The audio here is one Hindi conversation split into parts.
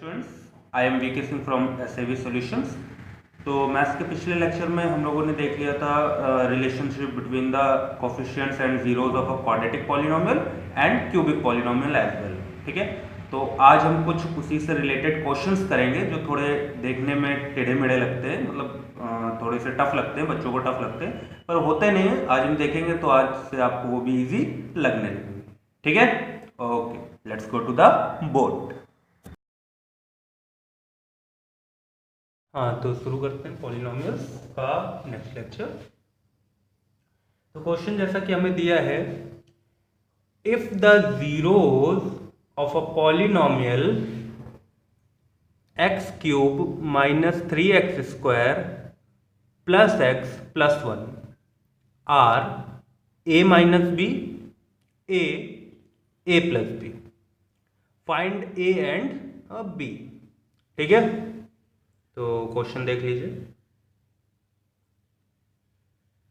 Students, I am V K Singh from S A V solutions. तो मैथ्स के पिछले लेक्चर में हम लोगों ने देख लिया था relationship between the coefficients and zeros of a quadratic polynomial and cubic polynomial as well. ठीक है, तो आज हम कुछ उसी से रिलेटेड क्वेश्चंस करेंगे जो थोड़े देखने में टेढ़े मेढ़े लगते हैं, मतलब थोड़े से टफ लगते हैं, बच्चों को टफ लगते हैं, पर होते नहीं हैं। आज हम देखेंगे तो आज से आपको वो भी इजी लगने लगेंगे। ठीक है, okay, let's go to the board. हाँ, तो शुरू करते हैं पॉलिनोमियल्स का नेक्स्ट लेक्चर। तो क्वेश्चन जैसा कि हमें दिया है, if the zeros of a polynomial X cube minus 3x² plus X plus 1 are A minus B A plus B, find A and B. ठीक है, तो क्वेश्चन देख लीजिए।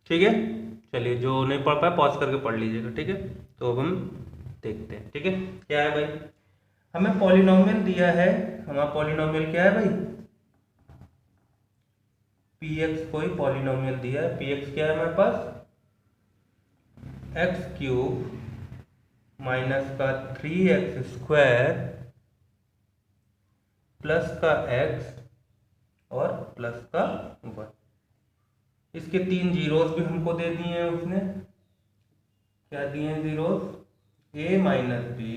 ठीक है, चलिए, जो नहीं पढ़ पाए पॉज करके पढ़ लीजिएगा। ठीक है, तो अब हम देखते हैं। ठीक है, क्या है भाई, हमें पॉलिनोमियल दिया है। हमारा पॉलिनोमियल क्या है भाई, px कोई पॉलिनोमियल दिया है। px क्या है हमारे पास, एक्स क्यूब माइनस का 3x² प्लस का x और प्लस का 1। इसके 3 जीरोस भी हमको दे दिए हैं उसने। क्या दिए हैं zeros, a minus B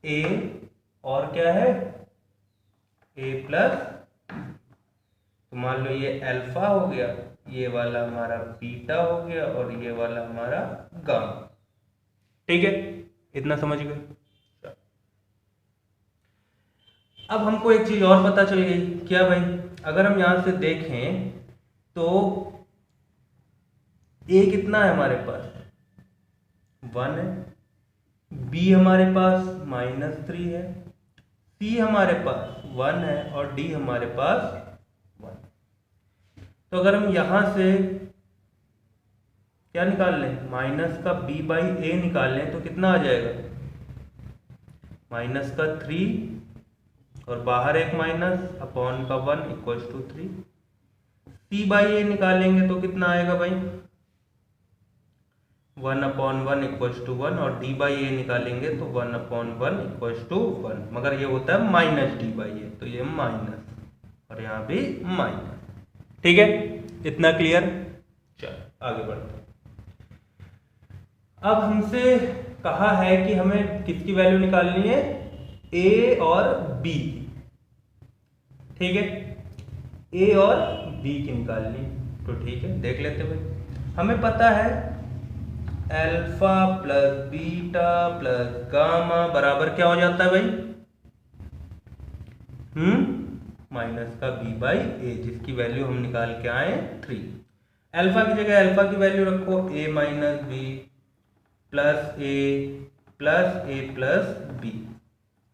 a और क्या है a प्लस, तो मान लो ये अल्फा हो गया, ये वाला हमारा बीटा हो गया और ये वाला हमारा गामा। ठीक है, इतना समझ गए। अब हमको एक चीज और पता चल गई, क्या भाई, अगर हम यहां से देखें तो a कितना है हमारे पास, 1 है, b हमारे पास -3 है, c हमारे पास 1 है और d हमारे पास 1। तो अगर हम यहां से क्या निकाल लें, माइनस का b बाई ए निकाल लें तो कितना आ जाएगा, माइनस का 3 और बाहर एक माइनस अपॉन का 1 इक्वल टू 3। c बाई ए निकालेंगे तो कितना आएगा भाई, 1/1 इक्वल टू 1 और d बाई ए निकालेंगे तो 1/1 इक्वल टू 1, मगर ये होता है माइनस d बाई ए, तो ये माइनस और यहाँ भी माइनस। ठीक है, इतना क्लियर। चलो आगे बढ़ते हैं। अब हमसे कहा है कि हमें किसकी वैल्यू निकालनी है, a और b। ठीक है, a और b की निकालनी, तो ठीक है देख लेते भाई। हमें पता है alpha plus beta plus gamma बराबर क्या हो जाता है भाई, माइनस का b बाई ए, जिसकी वैल्यू हम निकाल के आए 3। अल्फा की जगह अल्फा की वैल्यू रखो a minus B plus A plus B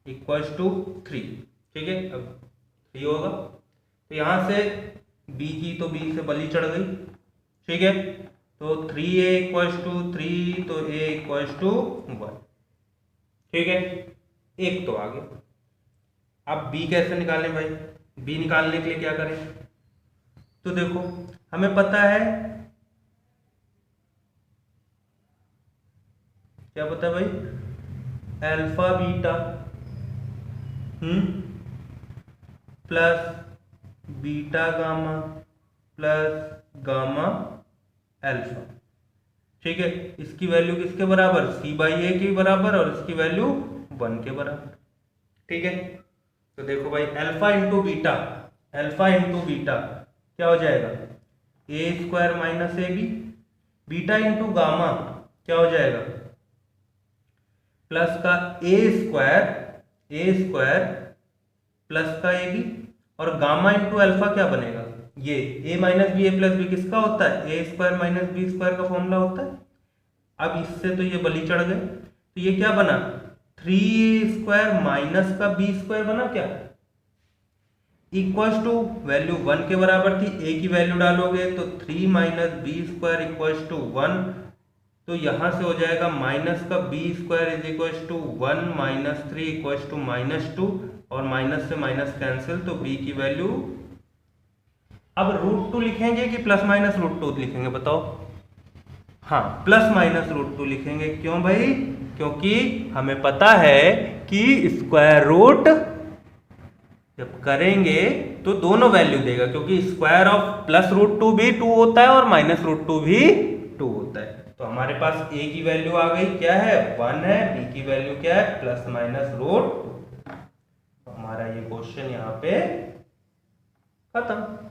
equal to 3। ठीक है, अब 3 होगा तो यहां से b की तो b से बली चढ़ गई। ठीक है, तो 3a इक्वल टू 3, तो a इक्वल टू 1। ठीक है, एक तो आ गया। अब b कैसे निकालें भाई, b निकालने के लिए क्या करें, तो देखो हमें पता है, क्या पता है भाई, alpha beta plus beta gamma plus gamma alpha. ठीक है, इसकी वैल्यू किसके बराबर, c बाई ए के बराबर और इसकी वैल्यू 1 के बराबर। ठीक है, तो देखो भाई alpha into beta, alpha into beta क्या हो जाएगा, a² minus A B, beta into gamma क्या हो जाएगा, प्लस का a² प्लस का ए बी और गामा इंटू अल्फा क्या बनेगा, ये a minus B A plus B किसका होता है, a² माइनस b² का फॉर्मूला होता है। अब इससे तो ये बली चढ़ गए, तो ये क्या बना, 3a² माइनस का b² बना क्या, इक्वल्स टू वैल्यू 1 के बराबर थी, a की वैल्यू डालोगे तो 3 माइनस b² इक्वल्स टू 1, तो तो यहाँ से हो जाएगा माइनस का B square is equal to 1 minus 3 equal to -2 और माइनस से माइनस कैंसिल, तो बी की वैल्यू अब √2 लिखेंगे कि प्लस माइनस √2 लिखेंगे बताओ? हाँ, प्लस माइनस √2 लिखेंगे। क्यों भाई? क्योंकि हमें पता है कि स्क्वायर रूट जब करेंगे तो दोनों वैल्यू देगा, क्योंकि स्क्वायर ऑफ प्लस √2 भी 2 होता है और माइनस √2 भी 2 होता है। तो हमारे पास a की वैल्यू आ गई, क्या है? 1 है। b की वैल्यू क्या है? Plus minus √2। तो हमारा ये क्वेश्चन यहाँ पे खत्म।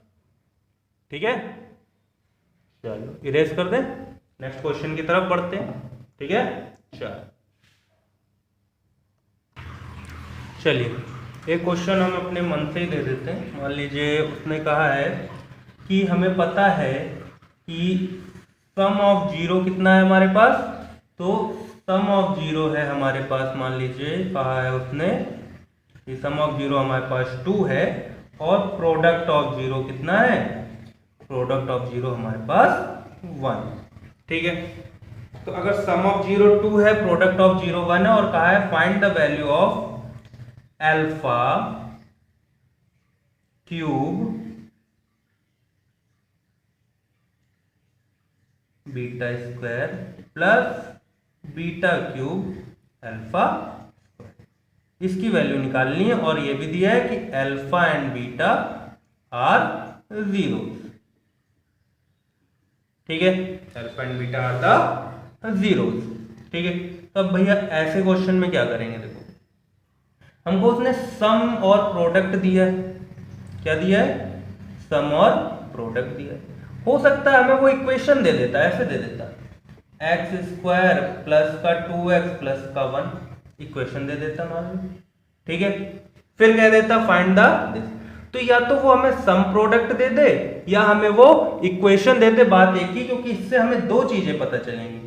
ठीक है, चलो इरेज कर दें, नेक्स्ट क्वेश्चन की तरफ बढ़ते हैं। ठीक है, चलिए एक क्वेश्चन हम अपने मन से ही दे देते हैं। मान लीजिए उसने कहा है कि हमें पता है कि सम ऑफ जीरो कितना है हमारे पास, तो सम ऑफ जीरो है हमारे पास, मान लीजिए कहा है उसने कि सम ऑफ जीरो हमारे पास 2 है और प्रोडक्ट ऑफ जीरो कितना है? प्रोडक्ट ऑफ जीरो हमारे पास 1। ठीक है, तो अगर सम ऑफ जीरो 2 है, प्रोडक्ट ऑफ जीरो 1 है और कहा है find the value of alpha cube beta square plus beta cube alpha, इसकी वैल्यू निकालनी है। और ये भी दिया है कि alpha and beta are zero. ठीक है, alpha and beta are the zeros. ठीक है, तो अब भैया ऐसे क्वेश्चन में क्या करेंगे? देखो, हमको उसने सम और प्रोडक्ट दिया है। क्या दिया है? सम और प्रोडक्ट दिया है। हो सकता है हमें वो इक्वेशन दे देता, ऐसे दे देता एक्स स्क्वायर प्लस का 2x प्लस का 1 इक्वेशन दे देता मान लो। ठीक है, फिर कह देता फाइंड द दिस। तो या तो वो हमें सम प्रोडक्ट दे दे या हमें वो इक्वेशन दे दे। बात एक ही, क्योंकि इससे हमें दो चीजें पता चलेंगी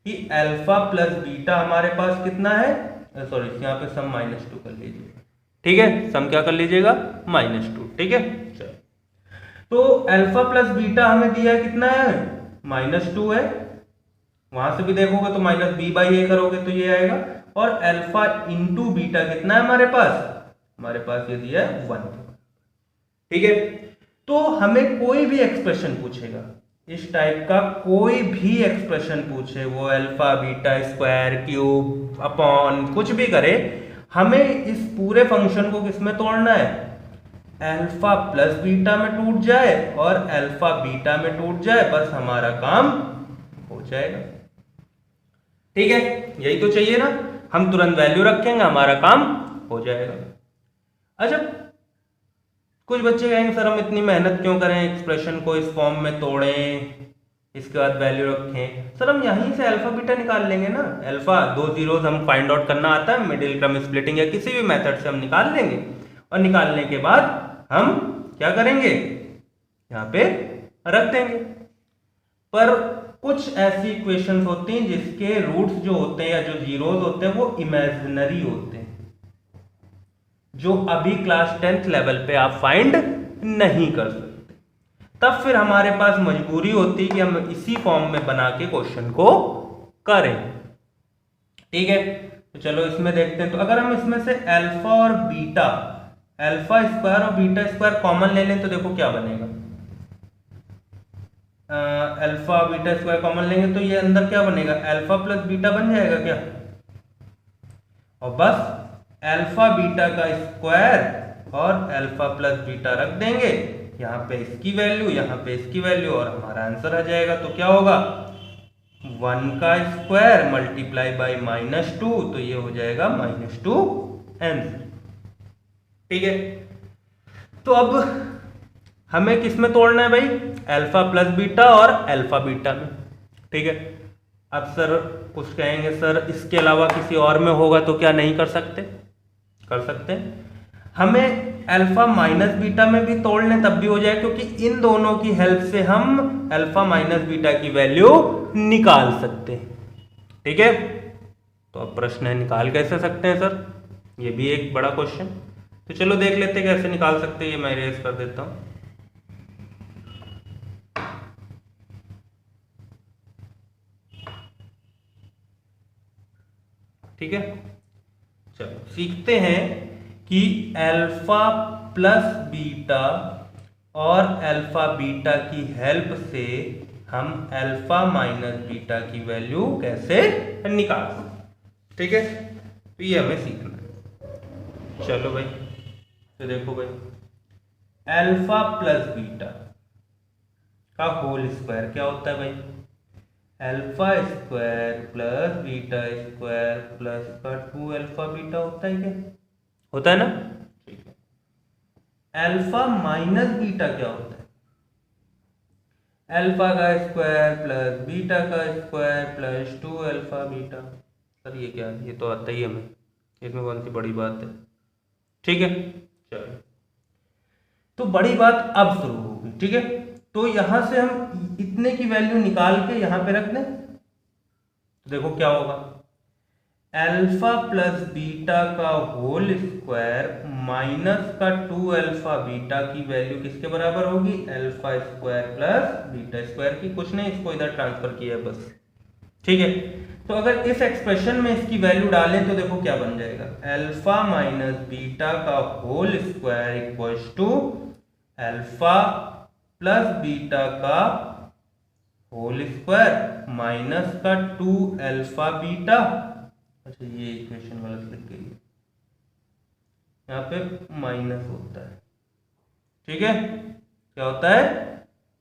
कि अल्फा प्लस बीटा हमारे पास कितना है। सॉरी, यहाँ पे सम -2 कर लीजिएगा। ठीक है, सम क्या कर लीजिएगा? -2। ठीक है, चलो, तो अल्फा प्लस बीटा हमें दिया है कितना है? -2 है। वहां से भी देखोगे तो -b/a करोगे तो ये आएगा। और अल्फा इंटू बीटा कितना है हमारे पास? हमारे पास ये दिया है 1। ठीक है, तो हमें कोई भी एक्सप्रेशन पूछेगा, इस टाइप का कोई भी एक्सप्रेशन पूछे, वो alpha beta square cube upon कुछ भी करे, हमें इस पूरे फंक्शन को किसमें तोड़ना है? अल्फा प्लस बीटा में टूट जाए और अल्फा बीटा में टूट जाए, बस हमारा काम हो जाएगा। ठीक है, यही तो चाहिए ना, हम तुरंत वैल्यू रखेंगे, हमारा काम हो जाएगा। अच्छा, कुछ बच्चे कहेंगे सर हम इतनी मेहनत क्यों करें, एक्सप्रेशन को इस फॉर्म में तोड़ें, इसके बाद वैल्यू रखें। सर हम यहीं से अल्फा बीटा निकाल लेंगे ना। अल्फा 2 जीरोस हम फाइंड आउट करना आता है, मिडिल टर्म स्प्लिटिंग या किसी भी मेथड से हम निकाल लेंगे। और निकालने के बाद हम क्या करेंगे? यहाँ पे रख देंगे। पर कुछ ऐसी इक्वेशंस होती हैं जिसके रूट्स जो होते हैं या जो जीरोस होते हैं वो इमेजिनरी होते हैं, जो अभी क्लास 10th लेवल पे आप फाइंड नहीं कर सकते। तब फिर हमारे पास मजबूरी होती है कि हम इसी फॉर्म में बना के क्वेश्चन को करें। ठीक है, तो चलो इसमें देखते हैं। तो अगर हम इसमें से अल्फा और बीटा, अल्फा स्क्वायर और बीटा स्क्वायर कॉमन ले लें तो देखो क्या बनेगा। अल्फा बीटा स्क्वायर कॉमन लेंगे तो ये अंदर क्या बनेगा? अल्फा प्लस बीटा बन जाएगा क्या? और बस अल्फा बीटा का स्क्वायर और अल्फा प्लस बीटा रख देंगे, यहाँ पे इसकी वैल्यू, यहाँ पे इसकी वैल्यू, और हमारा आंसर आ जाएगा। तो क्या होगा? 1 का स्क्वायर मल्टीप्लाई बाई -2, तो ये हो जाएगा -2 आंसर। ठीक है, तो अब हमें किस में तोड़ना है भाई? अल्फा प्लस बीटा और अल्फा बीटा में। ठीक है, अब सर कुछ कहेंगे सर इसके अलावा किसी और में होगा तो क्या नहीं कर सकते? कर सकते हैं। हमें अल्फा माइनस बीटा में भी तोड़ लें तब भी हो जाए, क्योंकि इन दोनों की हेल्प से हम अल्फा माइनस बीटा की वैल्यू निकाल सकते हैं। ठीक है, तो अब प्रश्न है निकाल कैसे सकते हैं सर? ये भी एक बड़ा क्वेश्चन। तो चलो देख लेते हैं कैसे निकाल सकते हैं। ये मैं इरेज कर देता हूं। ठीक है, चलो सीखते हैं कि अल्फा प्लस बीटा और अल्फा बीटा की हेल्प से हम अल्फा माइनस बीटा की वैल्यू कैसे निकाल सकते। ठीक है, तो ये हमें सीखना है। चलो भाई, तो देखो भाई, अल्फा प्लस बीटा का होल स्क्वायर क्या होता है भाई? Alpha square plus beta square plus का 2 अल्फा बीटा होता है क्या? होता है ना? ठीक है। अल्फा माइनस बीटा क्या होता है? अल्फा का स्क्वायर प्लस बीटा का square plus 2 alpha beta. Sir ये क्या है? ये तो आता ही हमें, इसमें कौन सी बड़ी बात है? ठीक है, चलो, तो बड़ी बात अब शुरू होगी। ठीक है, तो यहां से हम इतने की वैल्यू निकाल के यहां पे रख दें, तो देखो क्या होगा, अल्फा प्लस बीटा का होल स्क्वायर माइनस का 2 अल्फा बीटा की वैल्यू किसके बराबर होगी? Alpha square plus beta square की। कुछ नहीं, इसको इधर ट्रांसफर किया है बस। ठीक है, तो अगर इस एक्सप्रेशन में इसकी वैल्यू डालें तो देखो क्या बन जाएगा, अल्फा माइनस बीटा का whole square equals to alpha plus beta का होल स्क्वायर माइनस का 2 अल्फा बीटा। अच्छा, ये इक्वेशन गलत लिख गई है, यहाँ पे माइनस होता है। ठीक है, क्या होता है?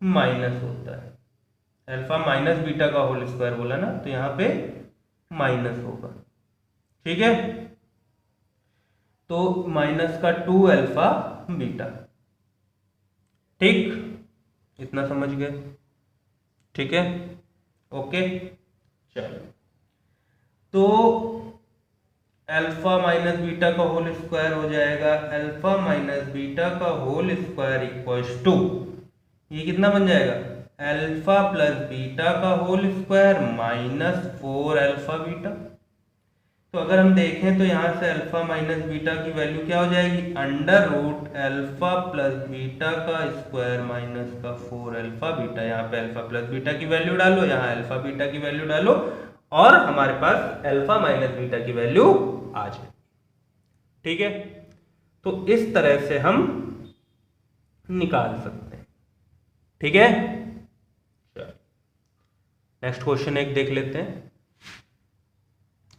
माइनस होता है। अल्फा माइनस बीटा का होल स्क्वायर बोला ना, तो यहाँ पे माइनस होगा। ठीक है, तो माइनस का 2 अल्फा बीटा। ठीक, इतना समझ गए? ठीक है, ओके, चलो, तो अल्फा माइनस बीटा का होल स्क्वायर हो जाएगा अल्फा माइनस बीटा का होल स्क्वायर इक्वल्स टू, ये कितना बन जाएगा, अल्फा प्लस बीटा का whole square minus 4 alpha beta. तो अगर हम देखें तो यहां से अल्फा माइनस बीटा की वैल्यू क्या हो जाएगी, under root alpha plus beta का स्क्वायर माइनस का 4 अल्फा बीटा। यहाँ पे अल्फा प्लस बीटा की वैल्यू डालो, यहाँ अल्फा बीटा की वैल्यू डालो, और हमारे पास अल्फा माइनस बीटा की वैल्यू आ जाए। ठीक है, तो इस तरह से हम निकाल सकते हैं। ठीक है, नेक्स्ट क्वेश्चन एक देख लेते हैं,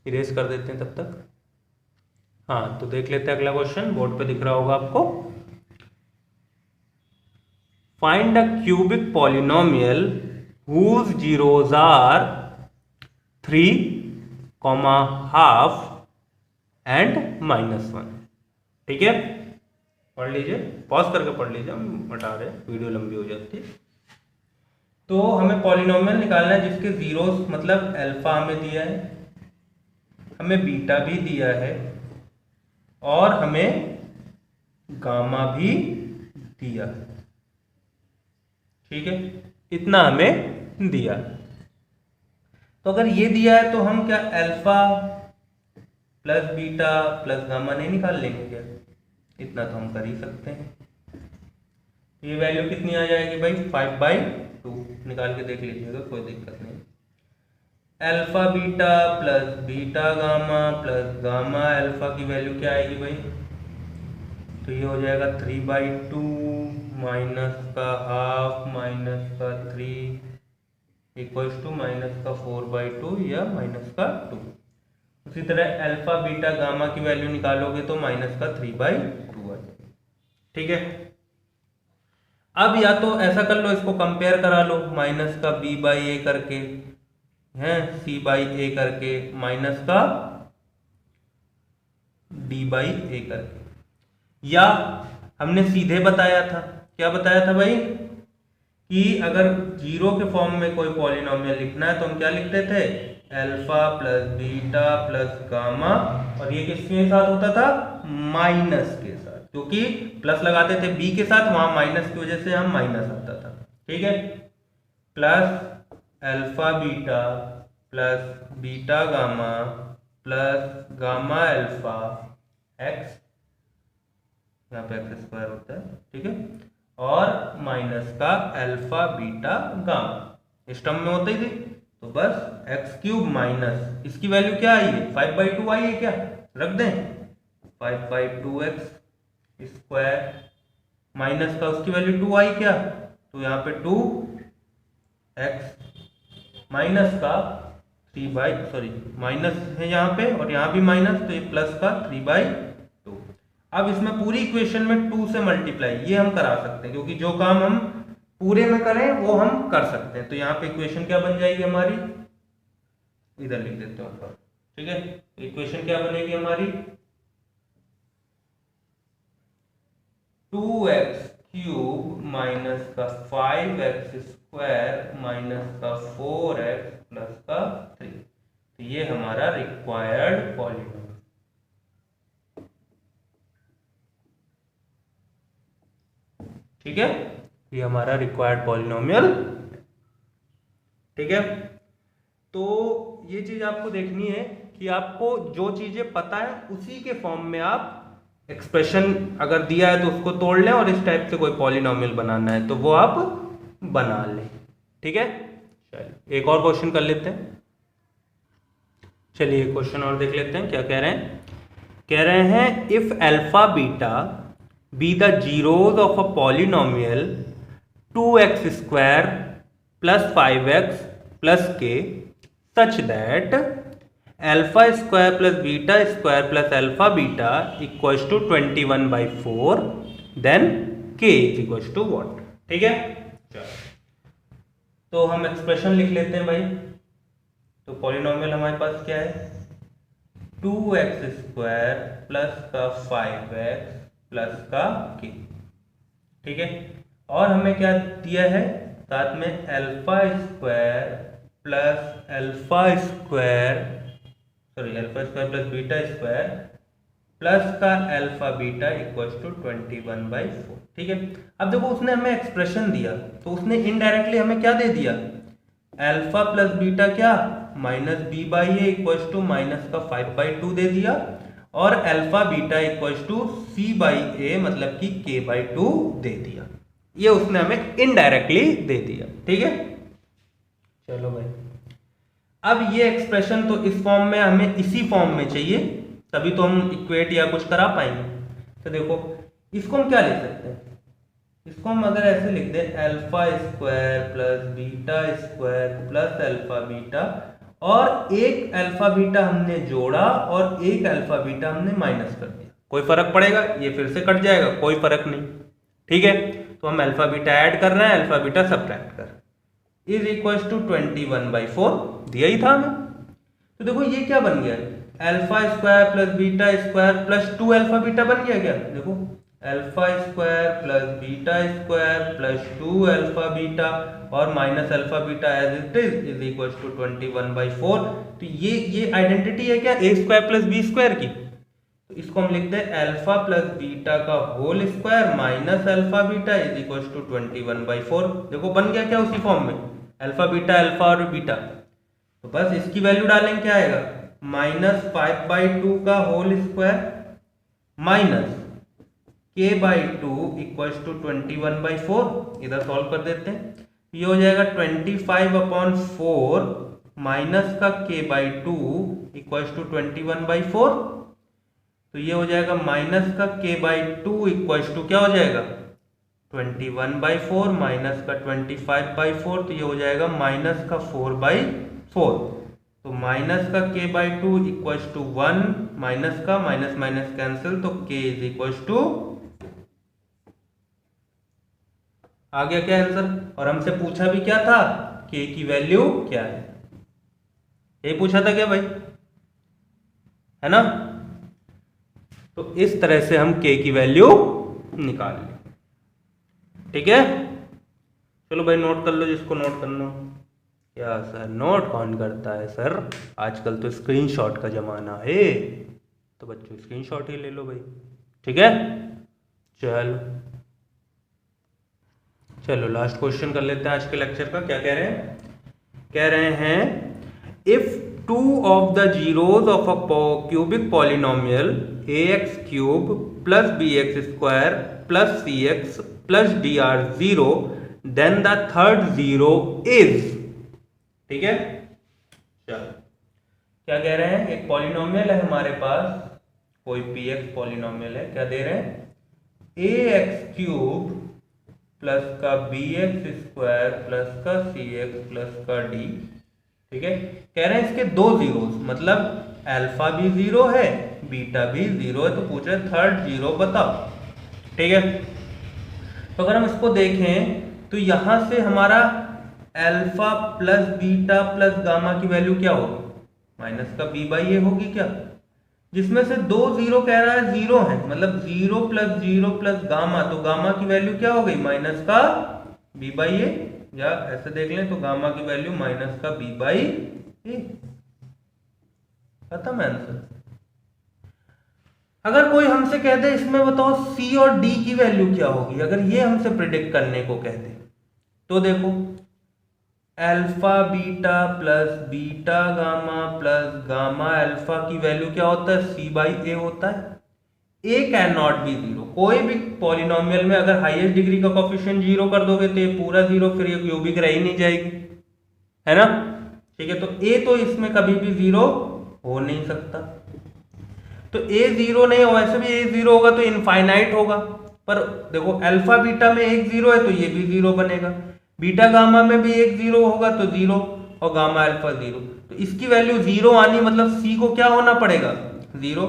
इरेज कर देते हैं तब तक। हाँ, तो देख लेते हैं अगला क्वेश्चन, बोर्ड पे दिख रहा होगा आपको। Find a cubic polynomial whose zeros are 3, ½ and -1। ठीक है, पढ़ लीजिए, पॉज करके पढ़ लीजिए, हम हटा रहे हैं, वीडियो लंबी हो जाती है। तो हमें पॉलिनोमियल निकालना है जिसके जीरोस, मतलब अल्फा हमें दिया है, हमें बीटा भी दिया है, और हमें गामा भी दिया है। ठीक है, इतना हमें दिया। तो अगर ये दिया है तो हम क्या alpha plus beta plus gamma नहीं निकाल लेंगे क्या? इतना तो हम कर ही सकते हैं। ये वैल्यू कितनी आ जाएगी भाई, 5/2। निकाल के देख लीजिएगा, कोई दिक्कत नहीं। Alpha beta plus beta gamma plus gamma alpha की वैल्यू क्या आएगी भाई, तो ये हो जाएगा 3/2 माइनस का ½ माइनस का 3 इक्वल्स टू माइनस का 4/2 या माइनस का 2। उसी तरह अल्फा बीटा गामा की वैल्यू निकालोगे तो माइनस का 3/2 आ जाएगा। ठीक है, अब या तो ऐसा कर लो, इसको कंपेयर करा लो, माइनस का b/a करके है, c/a करके, माइनस का d/a करके, या हमने सीधे बताया था, क्या बताया था भाई, कि अगर जीरो के फॉर्म में कोई पॉलिनोमियल लिखना है तो हम क्या लिखते थे, alpha plus beta plus gamma, और ये किसके साथ होता था, माइनस के साथ, क्योंकि प्लस लगाते थे बी के साथ, वहां माइनस की वजह से हम माइनस आता था। ठीक है, plus alpha beta plus beta gamma plus gamma alpha x, यहाँ पे एक्स स्क्वायर होता है। ठीक है, और माइनस का अल्फा बीटा गामा, इस टर्म में होती थी, तो बस x³ माइनस इसकी वैल्यू क्या आई है, 5/2 आई है क्या, रख दें 5/2x स्क्वायर माइनस का उसकी वैल्यू 2 आई क्या, तो यहाँ पे 2x माइनस का माइनस है यहाँ पे और यहाँ भी माइनस, तो ये प्लस का 3/2। अब इसमें पूरी इक्वेशन में 2 से मल्टीप्लाई ये हम करा सकते हैं, क्योंकि जो काम हम पूरे में करें वो हम कर सकते हैं। तो यहाँ पे इक्वेशन क्या बन जाएगी हमारी, इधर लिख देते हैं ऊपर, ठीक है। इक्वेशन क्या बनेगी हमारी, 2x क्यूब माइनस का 5x स्क्वायर माइनस का 4x प्लस का 3। तो ये हमारा रिक्वायर्ड पॉलीनोमियल, ठीक है, ये हमारा रिक्वायर्ड पॉलीनोमियल, ठीक है। तो ये चीज आपको देखनी है कि आपको जो चीजें पता है उसी के फॉर्म में आप एक्सप्रेशन अगर दिया है तो उसको तोड़ लें, और इस टाइप से कोई पॉलीनोमियल बनाना है तो वो आप बना लें, ठीक है। चलिए एक और क्वेश्चन कर लेते हैं, चलिए एक क्वेश्चन और देख लेते हैं क्या कह रहे हैं। कह रहे हैं if alpha beta be the zeros of a polynomial 2x square plus 5x plus k such that alpha square plus beta square plus alpha beta equals to 21/4, then k is equals to what, ठीक है। तो हम एक्सप्रेशन लिख लेते हैं भाई। तो पॉलिनोमियल हमारे पास क्या है, 2x स्क्वायर प्लस का 5x प्लस का k, ठीक है। और हमें क्या दिया है साथ में, alpha square plus plus beta square plus का अल्फा बीटा इक्वल्स टू 21/4, ठीक है। अब देखो उसने हमें एक्सप्रेशन दिया तो उसने इनडायरेक्टली हमें क्या दे दिया, अल्फा प्लस बीटा क्या minus b by a equals to minus का 5/2 दे दिया, और alpha beta equals to c by a मतलब कि k/2 दे दिया। ये उसने हमें इनडायरेक्टली दे दिया, ठीक है। चलो भाई, अब ये एक्सप्रेशन तो इस फॉर्म में हमें इसी फॉर्म में चाहिए, तभी तो हम इक्वेट या कुछ करा पाएंगे। तो देखो इसको हम क्या लिख सकते हैं, इसको हम अगर ऐसे लिख दें alpha square plus beta square plus alpha beta, और एक अल्फा बीटा हमने जोड़ा और एक अल्फा बीटा हमने माइनस कर दिया, कोई फर्क पड़ेगा, ये फिर से कट जाएगा, कोई फर्क नहीं, ठीक है। तो हम अल्फा बीटा ऐड कर रहे हैं, अल्फा बीटा सब्ट्रैक्ट कर, इज इक्वल टू 21/4 दिया ही था हमें। तो देखो ये क्या बन गया, alpha square plus beta square plus 2 alpha beta बन गया क्या, देखो alpha square plus beta square plus 2 alpha beta और minus alpha beta as it is equal to 21/4। तो ये आइडेंटिटी है क्या a square plus b square की। तो इसको हम लिखते हैं अल्फा प्लस बीटा का whole square minus alpha beta is equal to 21/4। देखो बन गया क्या उसी फॉर्म में, अल्फा बीटा अल्फा और बीटा। तो बस इसकी वैल्यू डालेंगे, क्या आएगा माइनस 5/2 का whole square minus k/2 equals to 21/4। इधर सॉल्व कर देते हैं, ये हो जाएगा 25/4 माइनस का k/2 इक्वल्स टू 21/4। तो ये हो जाएगा माइनस का k/2 इक्वल्स टू क्या हो जाएगा 21/4 माइनस का 25/4, तो ये हो जाएगा माइनस का 4/4। तो माइनस का k/2 इक्वल्स टू 1, माइनस का माइनस माइनस कैंसिल, तो k इज इक्वल्स टू, आ गया क्या आंसर। और हमसे पूछा भी क्या था, k की वैल्यू क्या है, ये पूछा था क्या भाई, है ना। तो इस तरह से हम k की वैल्यू निकाल लें, ठीक है। चलो भाई नोट कर लो जिसको नोट करना हो। क्या सर नोट कौन करता है सर, आजकल तो स्क्रीनशॉट का जमाना है, तो बच्चों स्क्रीनशॉट ही ले लो भाई, ठीक है। चलो लास्ट क्वेश्चन कर लेते हैं आज के लेक्चर का। क्या कह रहे हैं, कह रहे हैं if two of the zeros of a cubic polynomial ax cube plus bx square plus cx plus dr 0, then the third zero is, ठीक है। चलो क्या कह रहे हैं, एक पॉलिनोमियल है हमारे पास, कोई px पॉलिनोमियल है, क्या दे रहे हैं ax³ प्लस का bx² प्लस का cx प्लस का d। ठीक है, कह रहे हैं इसके दो जीरोस, मतलब अल्फा भी जीरो है बीटा भी जीरो है, तो पूछ रहे थर्ड जीरो बताओ। ठीक है, तो अगर हम इसको देखें तो यहां से हमारा alpha plus beta plus gamma की वैल्यू क्या होगी, माइनस का b बाई ए होगी क्या, जिसमें से दो जीरो कह रहा है जीरो है, मतलब जीरो प्लस गामा, तो गामा की वैल्यू क्या हो गई माइनस का b बाई ए, या ऐसे देख लें तो गामा की वैल्यू माइनस का b बाई ए। खत्म है आंसर। अगर कोई हमसे कहते इसमें बताओ c और d की वैल्यू क्या होगी, अगर ये हमसे प्रिडिक्ट करने को कहते तो देखो alpha beta plus beta gamma plus gamma alpha की वैल्यू क्या होता है, c बाई ए होता है। ए कैन नॉट बी जीरो, कोई भी पॉलिनोमियल में अगर हाईएस्ट डिग्री का कोफिशिएंट जीरो कर दोगे तो ये पूरा जीरो, फिर ये क्यूबिक रह ही नहीं जाएगी, है ना। ठीक है, तो ए तो इसमें कभी भी जीरो हो नहीं सकता, तो ए जीरो नहीं हो, वैसे भी ए जीरो होगा तो इनफाइनाइट होगा, पर देखो अल्फा बीटा में एक जीरो है तो ये भी जीरो बनेगा, बीटा गामा में भी एक जीरो होगा तो जीरो, और गामा अल्फा जीरो, तो इसकी वैल्यू जीरो आनी मतलब सी को क्या होना पड़ेगा जीरो।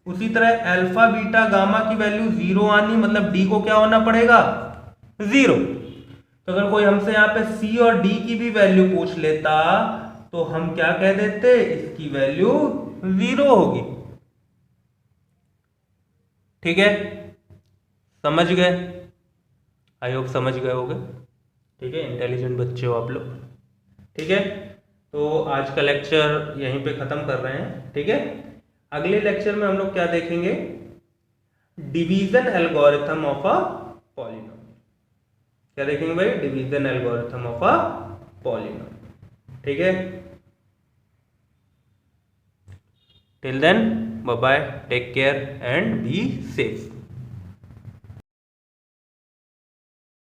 उसी तरह अल्फा बीटा गामा की वैल्यू जीरो आनी मतलब डी को क्या होना पड़ेगा जीरो। तो अगर कोई हमसे यहाँ पे सी और डी की भी वैल्यू पूछ लेता तो हम क्या कह देते, इसकी वैल्यू जीरो होगी। ठीक है, समझ गए, आई होप समझ गए होगे। ठीक है, इंटेलिजेंट बच्चे हो आप लोग। ठीक है, तो आज का लेक्चर यहीं पे ख़त्म कर रहे हैं। ठीक है, अगले लेक्चर में हम लोग क्या देखेंगे, division algorithm of a polynomial. क्या देखेंगे भाई, division algorithm of a polynomial. ठीक है, till then bye bye, take care and be safe.